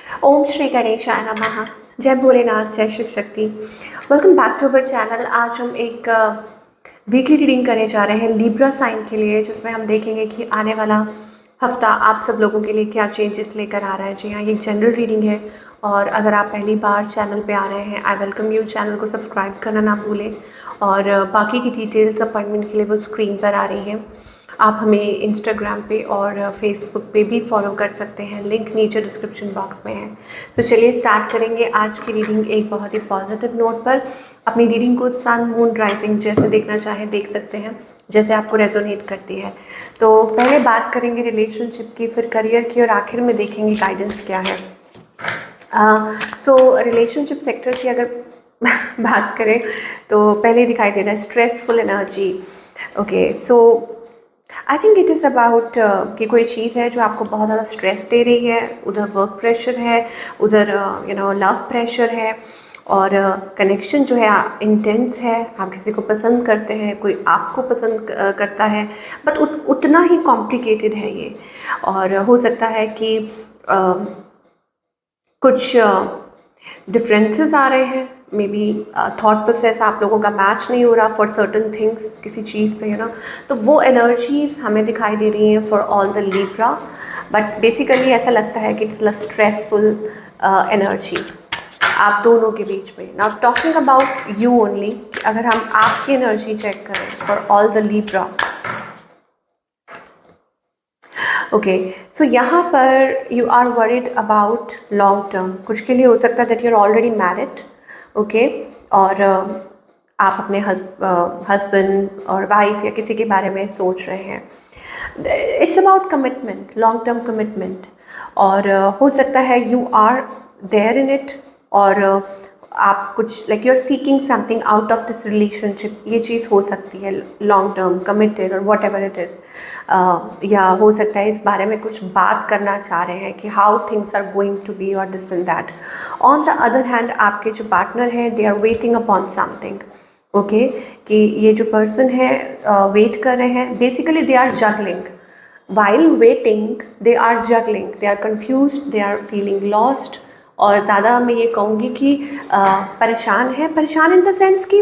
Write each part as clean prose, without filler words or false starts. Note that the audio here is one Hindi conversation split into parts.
ओम श्री गणेशाय नमः। जय भोलेनाथ, जय Shiv Shakti. Welcome back to our channel. आज हम एक वीकली रीडिंग करने जा रहे हैं लिब्रा साइन के लिए, जिसमें हम देखेंगे कि आने वाला हफ्ता आप सब लोगों के लिए क्या चेंजेस लेकर आ रहा है। जी हाँ, ये एक जनरल रीडिंग है और अगर आप पहली बार चैनल पे आ रहे हैं, आई वेलकम यू। चैनल को सब्सक्राइब करना ना भूलें और बाकी की डिटेल्स अपॉइंटमेंट के लिए वो स्क्रीन पर आ रही हैं। आप हमें इंस्टाग्राम पे और फेसबुक पे भी फॉलो कर सकते हैं, लिंक नीचे डिस्क्रिप्शन बॉक्स में है। तो चलिए स्टार्ट करेंगे आज की रीडिंग एक बहुत ही पॉजिटिव नोट पर। अपनी रीडिंग को सन, मून, राइजिंग जैसे देखना चाहें देख सकते हैं, जैसे आपको रेजोनेट करती है। तो पहले बात करेंगे रिलेशनशिप की, फिर करियर की और आखिर में देखेंगे गाइडेंस क्या है। सो रिलेशनशिप सेक्टर की अगर बात करें तो पहले दिखाई दे रहा है stressful energy. Okay, so I think it is about कि कोई चीज़ है जो आपको बहुत ज़्यादा स्ट्रेस दे रही है। उधर वर्क प्रेशर है, उधर लव प्रेशर है और कनेक्शन जो है इंटेंस है। आप किसी को पसंद करते हैं, कोई आपको पसंद करता है, बट उतना ही कॉम्प्लिकेटेड है ये। और हो सकता है कि कुछ डिफरेंसेस आ रहे हैं, मे बी थॉट प्रोसेस आप लोगों का मैच नहीं हो रहा फॉर सर्टन थिंग्स, किसी चीज़ पे तो वो एनर्जीज हमें दिखाई दे रही हैं for all the Libra. But basically ऐसा लगता है कि इट्स ल स्ट्रेसफुल एनर्जी आप दोनों के बीच में। Now talking about you only, अगर हम आपकी एनर्जी चेक करें for all the Libra. Okay, so यहाँ पर you are worried about long term. कुछ के लिए हो सकता है that you are already married, okay, और आप अपने हस्बैंड और वाइफ या किसी के बारे में सोच रहे हैं। It's about commitment, long term commitment. और हो सकता है you are there in it, और आप कुछ like you are seeking something out of this relationship. ये चीज़ हो सकती है लॉन्ग टर्म कमिटेड और वॉट एवर इट इज़। या हो सकता है इस बारे में कुछ बात करना चाह रहे हैं कि how things are going to be और this and that. On the other hand आपके जो पार्टनर हैं, they are waiting upon something. Okay, कि ये जो पर्सन है वेट कर रहे हैं। Basically they are juggling, while waiting they are juggling, they are confused, they are feeling lost। और ज़्यादा मैं ये कहूँगी कि परेशान है। परेशान इन द सेंस कि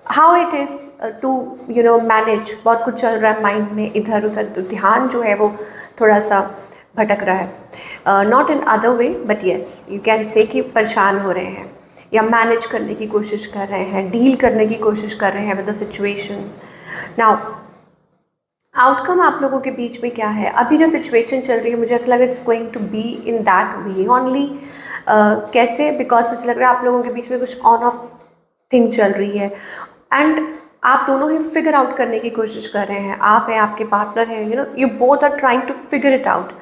how it is to manage. बहुत कुछ चल रहा है माइंड में इधर उधर, तो ध्यान जो है वो थोड़ा सा भटक रहा है। Not in other way, but yes you can say कि परेशान हो रहे हैं या मैनेज करने की कोशिश कर रहे हैं, डील करने की कोशिश कर रहे हैं with the situation. Now outcome आप लोगों के बीच में क्या है? अभी जो सिचुएशन चल रही है, मुझे ऐसा लग रहा है it's going to be in that way only. कैसे? बिकॉज मुझे लग रहा है आप लोगों के बीच में कुछ ऑन ऑफ थिंग चल रही है एंड आप दोनों ही फिगर आउट करने की कोशिश कर रहे हैं। आप हैं, आपके पार्टनर हैं, you both are trying to figure it out.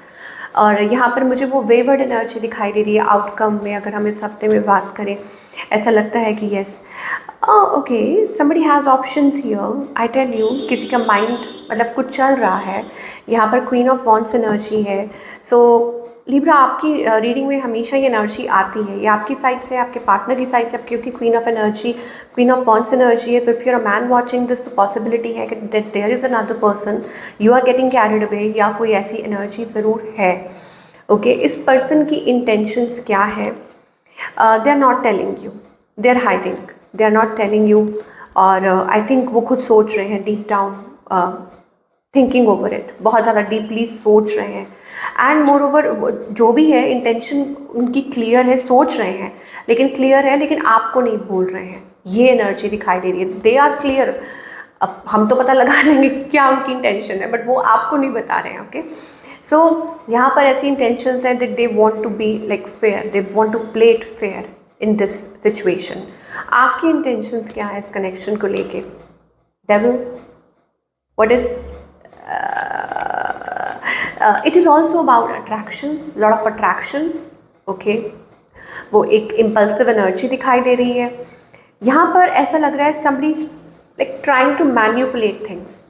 और यहाँ पर मुझे वो वेवर्ड एनर्जी दिखाई दे रही है आउटकम में। अगर हम इस हफ्ते में बात करें, ऐसा लगता है कि yes, okay, somebody has options here. I tell you, किसी का माइंड मतलब कुछ चल रहा है। यहाँ पर क्वीन ऑफ वॉन्ड्स एनर्जी है। सो लिब्रा, आपकी रीडिंग में हमेशा ये एनर्जी आती है, ये आपकी साइड से, आपके पार्टनर की साइड से, क्योंकि queen of energy, queen of wands energy है। तो if you are a man watching this, तो पॉसिबिलिटी है कि that there is another person, you are getting carried away, या कोई ऐसी एनर्जी ज़रूर है। ओके, इस पर्सन की इंटेंशंस क्या है? They are not telling you, they are hiding, they are not telling you. और आई थिंक वो खुद सोच रहे हैं deep down, thinking over it, बहुत ज़्यादा डीपली सोच रहे हैं। एंड मोर ओवर जो भी है इंटेंशन उनकी क्लियर है, सोच रहे हैं लेकिन क्लियर है, लेकिन आपको नहीं बोल रहे हैं। ये एनर्जी दिखाई दे रही है। दे आर क्लियर, अब हम तो पता लगा लेंगे कि क्या उनकी इंटेंशन है, बट वो आपको नहीं बता रहे हैं। ओके, सो यहाँ पर ऐसी इंटेंशन है that they want to be like fair, they want to play it fair in this situation. आपकी इंटेंशन क्या है इस कनेक्शन को लेके? Devil, what is it is also about attraction, lot of attraction। okay, वो एक impulsive energy दिखाई दे रही है। यहाँ पर ऐसा लग रहा है somebody is like trying to manipulate things।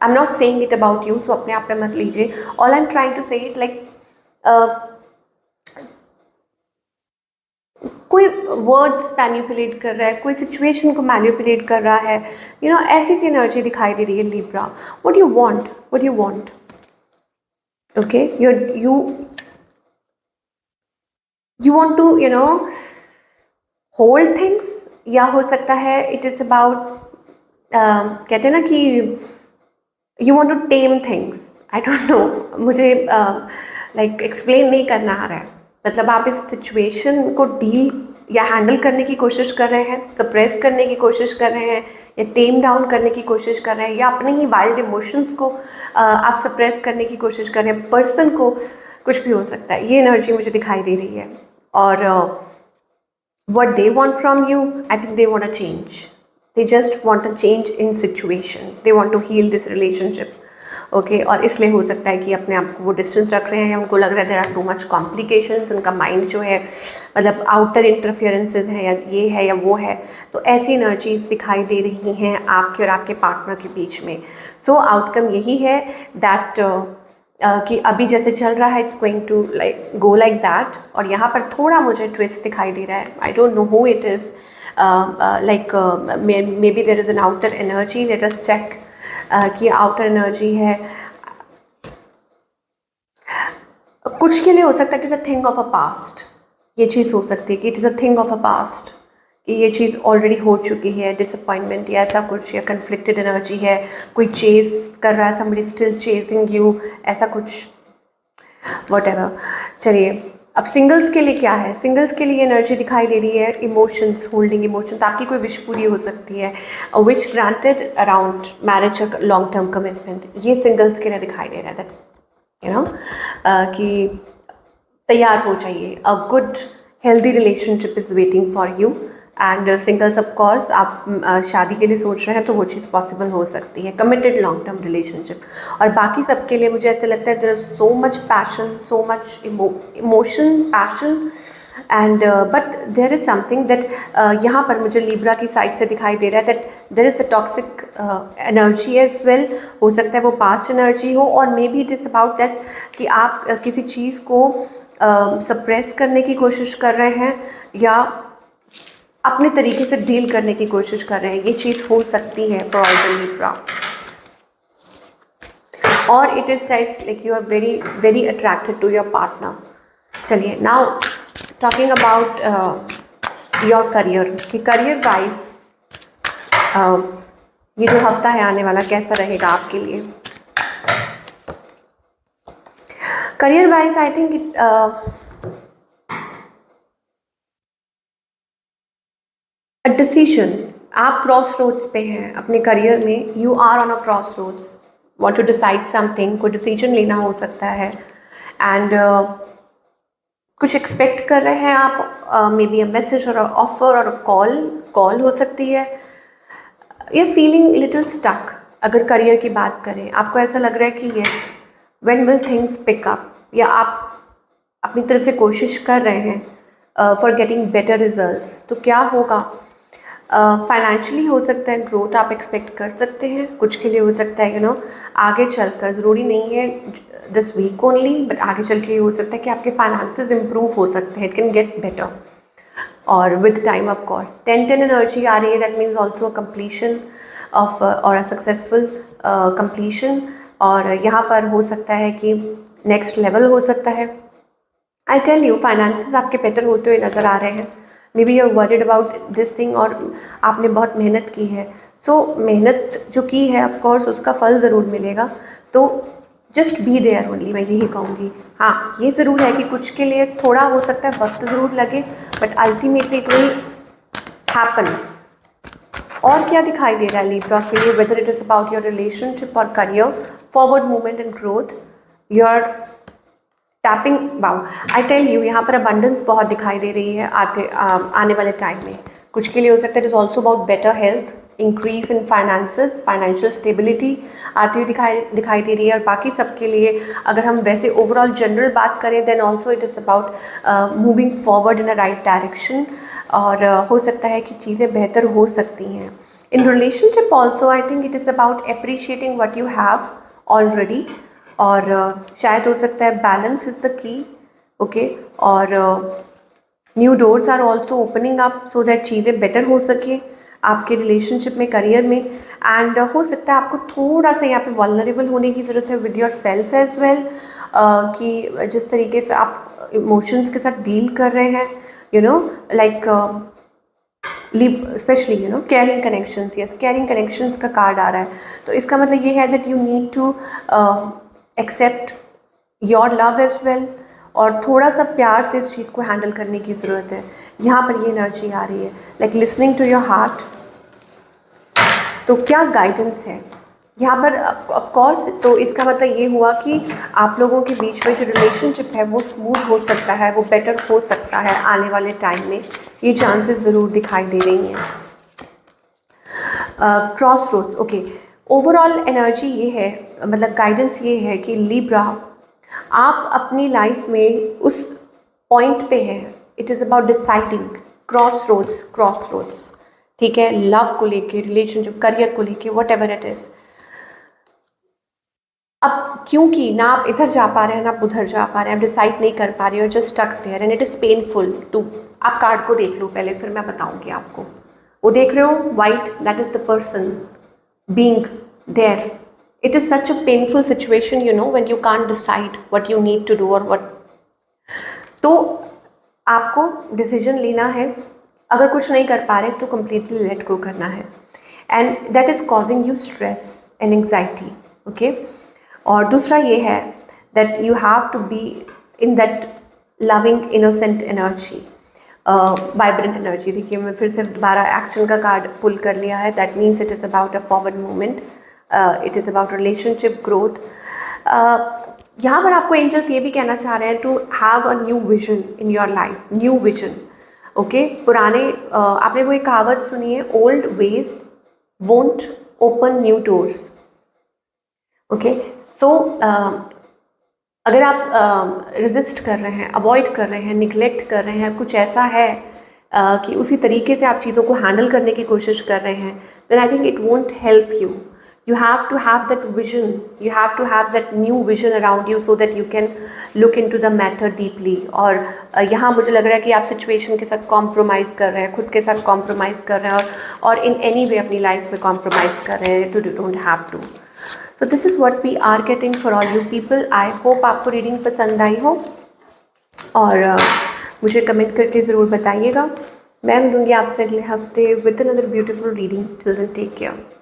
I'm not saying it about you, so अपने आप पे मत लीजिए। all I'm trying to say it like कोई वर्ड्स मैनिपुलेट कर रहा है, कोई सिचुएशन को मैनिपुलेट कर रहा है, ऐसी सी एनर्जी दिखाई दे रही है Libra. What you want, what you want? Okay, you you want to hold things, या हो सकता है इट इज़ अबाउट, कहते हैं ना कि you want to tame things. I don't know, मुझे लाइक एक्सप्लेन नहीं करना आ रहा है। मतलब आप इस सिचुएशन को डील या हैंडल करने की कोशिश कर रहे हैं, सप्रेस करने की कोशिश कर रहे हैं, या टेम डाउन करने की कोशिश कर रहे हैं, या अपने ही वाइल्ड इमोशंस को आप सप्रेस करने की कोशिश कर रहे हैं। पर्सन को कुछ भी हो सकता है, ये एनर्जी मुझे दिखाई दे रही है। और what they want from you, I think they want a change. They just want a change in situation. They want to heal this relationship. Okay और इसलिए हो सकता है कि अपने आप को वो डिस्टेंस रख रहे हैं, या उनको लग रहा है there are too many complications. उनका माइंड जो है मतलब आउटर इंटरफियरेंसेस है, या ये है या वो है। तो ऐसी एनर्जीज दिखाई दे रही हैं आपके और आपके पार्टनर के बीच में। सो आउटकम यही है दैट कि अभी जैसे चल रहा है it's going to like go like that. और यहाँ पर थोड़ा मुझे ट्विस्ट दिखाई दे रहा है। I don't know who it is, like maybe there is an outer energy. Let us check कि आउटर एनर्जी है। कुछ के लिए हो सकता है कि it's a thing of a past. ये चीज़ हो सकती है कि it is a thing of a past, कि ये चीज़ ऑलरेडी हो चुकी है, डिसअपॉइंटमेंट या ऐसा कुछ, या कन्फ्लिक्टेड एनर्जी है, कोई चेस कर रहा है, समबडी स्टिल चेजिंग यू, ऐसा कुछ, वॉटेवर। चलिए अब सिंगल्स के लिए क्या है। सिंगल्स के लिए एनर्जी दिखाई दे रही है इमोशंस, होल्डिंग इमोशंस। आपकी कोई विश पूरी हो सकती है, विश ग्रांटेड अराउंड मैरिज और लॉन्ग टर्म कमिटमेंट। ये सिंगल्स के लिए दिखाई दे रहा है, दैट कि तैयार हो जाइए, a good healthy relationship is waiting for you. And singles of course आप शादी के लिए सोच रहे हैं तो वो चीज़ पॉसिबल हो सकती है, कमिटेड लॉन्ग टर्म रिलेशनशिप। और बाकी सबके लिए मुझे ऐसे लगता है there is so much passion, so much emotion, passion and but there is something that यहाँ पर मुझे लिब्रा की साइड से दिखाई दे रहा है that there is a toxic energy as well. हो सकता है वो पास्ट एनर्जी हो, और maybe it is about that कि आप किसी चीज़ को सप्रेस करने की कोशिश कर रहे हैं, या अपने तरीके से डील करने की कोशिश कर रहे हैं। ये चीज़ हो सकती है फॉर ऑल द लिब्रा। और it is like you are very very attracted to your partner. चलिए now talking about your career, कि करियर वाइज ये जो हफ्ता है आने वाला कैसा रहेगा आपके लिए। Career wise I think decision, आप क्रॉस रोड्स पे हैं अपने करियर में। You are on a cross roads, want to decide something, कोई डिसीजन लेना हो सकता है। एंड कुछ एक्सपेक्ट कर रहे हैं आप, मे बी अ मैसेज और ऑफर और कॉल हो सकती है। ये फीलिंग लिटिल स्टक, अगर करियर की बात करें, आपको ऐसा लग रहा है कि yes when will things pick up, या आप अपनी तरफ से कोशिश कर रहे हैं फॉर गेटिंग बेटर रिजल्ट्स। तो क्या होगा, फाइनेंशियली हो सकता है ग्रोथ आप एक्सपेक्ट कर सकते हैं। कुछ के लिए हो सकता है आगे चलकर, ज़रूरी नहीं है दिस वीक ओनली, बट आगे चल के ये हो सकता है कि आपके फाइनेंसेस इंप्रूव हो सकते हैं, इट कैन गेट बेटर। और with time of course 10-10 energy आ रही है, that means also completion of और अ सक्सेसफुल कंप्लीशन। और यहाँ पर हो सकता है कि नेक्स्ट लेवल हो सकता है। आई टेल यू फाइनेंसेस आपके बेटर होते हुए नज़र आ रहे हैं। Maybe you are worried about this thing, और आपने बहुत मेहनत की है। सो मेहनत जो की है ऑफ कोर्स उसका फल ज़रूर मिलेगा। तो जस्ट बी देयर ओनली, मैं यही कहूँगी। हाँ ये ज़रूर है कि कुछ के लिए थोड़ा हो सकता है वक्त ज़रूर लगे, but ultimately it will happen. और क्या दिखाई दे रहा है लिब्रा के लिए, whether it is about your relationship और career, forward movement and growth, your tapping. Wow, I tell you यहाँ पर अबंडेंस बहुत दिखाई दे रही है आने वाले टाइम में। कुछ के लिए हो सकता है it is also about better health, increase in finances, financial stability आती हुई दिखाई दे रही है। और बाकी सबके लिए अगर हम वैसे ओवरऑल जनरल बात करें, then also it is about moving forward in a right direction. और हो सकता है कि चीज़ें बेहतर हो सकती हैं। In relationship also I think it is about appreciating what you have already. और शायद हो सकता है balance is the key, okay. और new doors are also opening up so that चीज़ें बेटर हो सके आपके रिलेशनशिप में, करियर में। एंड हो सकता है आपको थोड़ा सा यहाँ पे वल्नरेबल होने की ज़रूरत है with yourself as well, कि जिस तरीके से आप आप इमोशंस के साथ डील कर रहे हैं, you know, like specially you know caring connections, yes caring connections का कार्ड आ रहा है, तो इसका मतलब ये है that you need to accept your love as well, और थोड़ा सा प्यार से इस चीज़ को हैंडल करने की ज़रूरत है। यहाँ पर ये एनर्जी आ रही है like listening to your heart. तो क्या गाइडेंस है यहाँ पर, ऑफ कोर्स, तो इसका मतलब ये हुआ कि आप लोगों के बीच में जो रिलेशनशिप है वो स्मूथ हो सकता है, वो बेटर हो सकता है आने वाले टाइम में, ये चांसेस ज़रूर दिखाई दे रही हैं। Cross roads, okay, overall energy ये है, मतलब गाइडेंस ये है कि लिब्रा, आप अपनी लाइफ में उस पॉइंट पे हैं, it is about deciding, cross roads, ठीक है, लव को लेके, रिलेशनशिप, करियर को लेके, वट एवर इट इज़। अब क्योंकि ना आप इधर जा पा रहे हैं ना आप उधर जा पा रहे हैं, आप डिसाइड नहीं कर पा रहे हो, just stuck there and it is painful too, आप कार्ड को देख लो पहले, फिर मैं बताऊंगी आपको। वो देख रहे हो white, that is the person being there. It is such a painful situation, you know, when you can't decide what you need to do और व्हाट, तो आपको डिसीजन लेना है। अगर कुछ नहीं कर पा रहे तो कम्प्लीटली लेट गो करना है, and that is causing you stress and anxiety, okay. और दूसरा ये है that you have to be in that loving innocent energy, vibrant energy. देखिए मैं फिर से दोबारा एक्शन का कार्ड पुल कर लिया है, that means it is about a forward movement, it is about relationship growth. यहाँ पर आपको एंजल्स ये भी कहना चाह रहे हैं to have a new vision in your life, new vision, okay. पुराने आपने वो एक कहावत सुनी है, old ways won't open new doors, okay. So अगर आप रेजिस्ट कर रहे हैं, अवॉइड कर रहे हैं, निगलेक्ट कर रहे हैं, कुछ ऐसा है कि उसी तरीके से आप चीज़ों को हैंडल करने की कोशिश कर रहे हैं, then I think it won't help you. You have to have that vision, you have to have that new vision around you so that you can look into the matter deeply। और यहाँ मुझे लग रहा है कि आप सिचुएशन के साथ कॉम्प्रोमाइज़ कर रहे हैं, खुद के साथ कॉम्प्रोमाइज़ कर रहे हैं, और इन एनी वे अपनी लाइफ में कॉम्प्रोमाइज़ कर रहे हैं, you don't have to। So this is what we are getting for all you people। I hope आपको रीडिंग पसंद आई हो, और मुझे कमेंट करके ज़रूर बताइएगा। मैं मिलूँगी आपसे अगले हफ्ते with another beautiful reading. Till then take care.